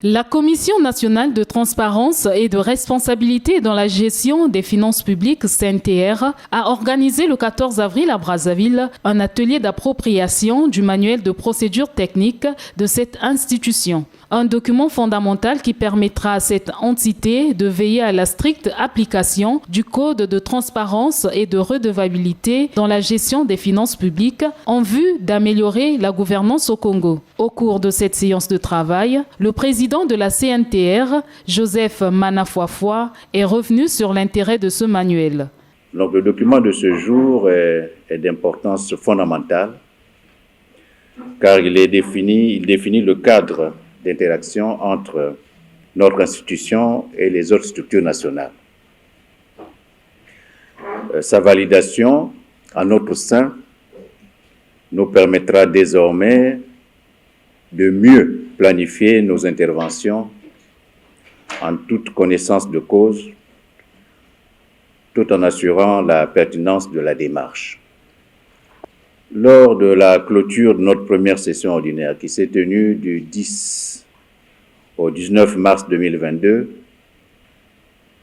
La Commission nationale de transparence et de responsabilité dans la gestion des finances publiques, CNTR, a organisé le 14 avril à Brazzaville un atelier d'appropriation du manuel de procédure technique de cette institution. Un document fondamental qui permettra à cette entité de veiller à la stricte application du Code de transparence et de redevabilité dans la gestion des finances publiques en vue d'améliorer la gouvernance au Congo. Au cours de cette séance de travail, le président de la CNTR, Joseph Manafuafua, est revenu sur l'intérêt de ce manuel. Donc, le document de ce jour est d'importance fondamentale car il définit le cadre d'interaction entre notre institution et les autres structures nationales. Sa validation en notre sein nous permettra désormais de mieux planifier nos interventions en toute connaissance de cause, tout en assurant la pertinence de la démarche. Lors de la clôture de notre première session ordinaire qui s'est tenue du 10 au 19 mars 2022,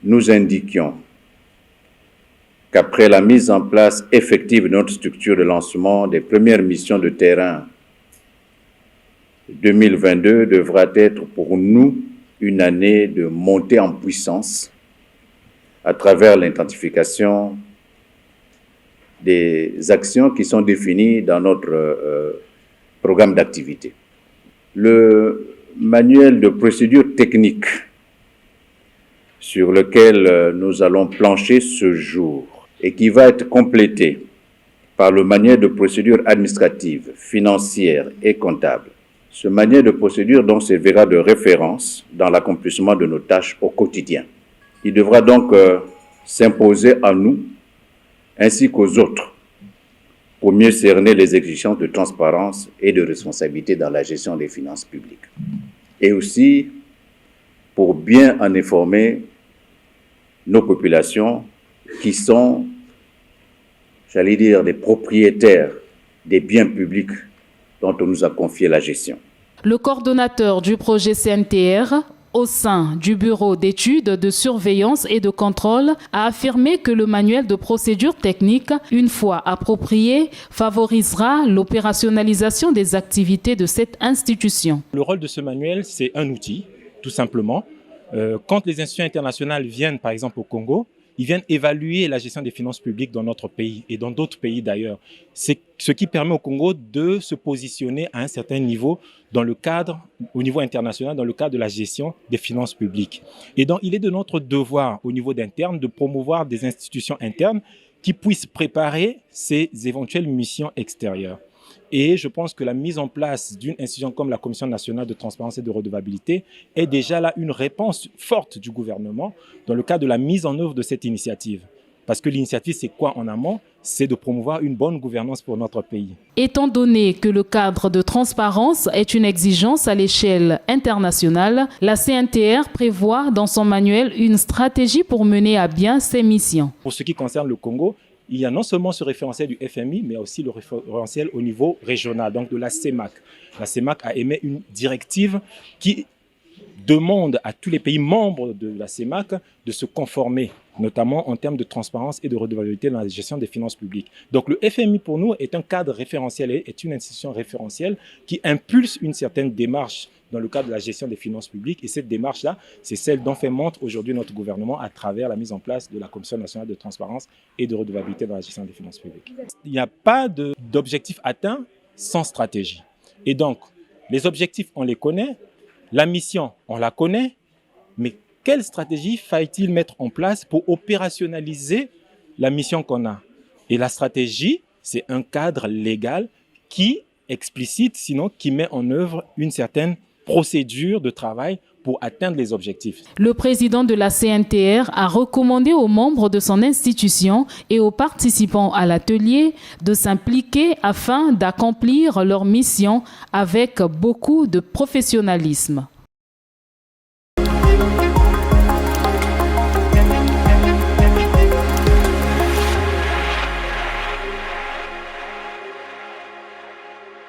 nous indiquions qu'après la mise en place effective de notre structure de lancement des premières missions de terrain, 2022 devra être pour nous une année de montée en puissance à travers l'identification des actions qui sont définies dans notre programme d'activité. Le manuel de procédure technique sur lequel nous allons plancher ce jour et qui va être complété par le manuel de procédure administrative, financière et comptable. Ce manuel de procédure donc servira de référence dans l'accomplissement de nos tâches au quotidien. Il devra donc s'imposer à nous ainsi qu'aux autres pour mieux cerner les exigences de transparence et de responsabilité dans la gestion des finances publiques. Et aussi pour bien en informer nos populations qui sont, j'allais dire, des propriétaires des biens publics dont on nous a confié la gestion. Le coordonnateur du projet CNTR au sein du bureau d'études, de surveillance et de contrôle a affirmé que le manuel de procédure technique, une fois approprié, favorisera l'opérationnalisation des activités de cette institution. Le rôle de ce manuel, c'est un outil, tout simplement. Quand les institutions internationales viennent, par exemple, au Congo, ils viennent évaluer la gestion des finances publiques dans notre pays et dans d'autres pays d'ailleurs. C'est ce qui permet au Congo de se positionner à un certain niveau dans le cadre, au niveau international, dans le cadre de la gestion des finances publiques. Et donc, il est de notre devoir au niveau d'interne de promouvoir des institutions internes qui puissent préparer ces éventuelles missions extérieures. Et je pense que la mise en place d'une institution comme la Commission nationale de transparence et de redevabilité est déjà là une réponse forte du gouvernement dans le cadre de la mise en œuvre de cette initiative. Parce que l'initiative, c'est quoi en amont? C'est de promouvoir une bonne gouvernance pour notre pays. Étant donné que le cadre de transparence est une exigence à l'échelle internationale, la CNTR prévoit dans son manuel une stratégie pour mener à bien ses missions. Pour ce qui concerne le Congo, il y a non seulement ce référentiel du FMI, mais aussi le référentiel au niveau régional, donc de la CEMAC. La CEMAC a émis une directive qui demande à tous les pays membres de la CEMAC de se conformer, notamment en termes de transparence et de redevabilité dans la gestion des finances publiques. Donc le FMI pour nous est un cadre référentiel, est une institution référentielle qui impulse une certaine démarche dans le cadre de la gestion des finances publiques. Et cette démarche-là, c'est celle dont fait montre aujourd'hui notre gouvernement à travers la mise en place de la Commission nationale de transparence et de redevabilité dans la gestion des finances publiques. Il n'y a pas d'objectif atteint sans stratégie. Et donc, les objectifs, on les connaît, la mission, on la connaît, mais quelle stratégie faille-t-il mettre en place pour opérationnaliser la mission qu'on a? Et la stratégie, c'est un cadre légal qui explicite, sinon qui met en œuvre une certaine procédure de travail pour atteindre les objectifs. Le président de la CNTR a recommandé aux membres de son institution et aux participants à l'atelier de s'impliquer afin d'accomplir leur mission avec beaucoup de professionnalisme.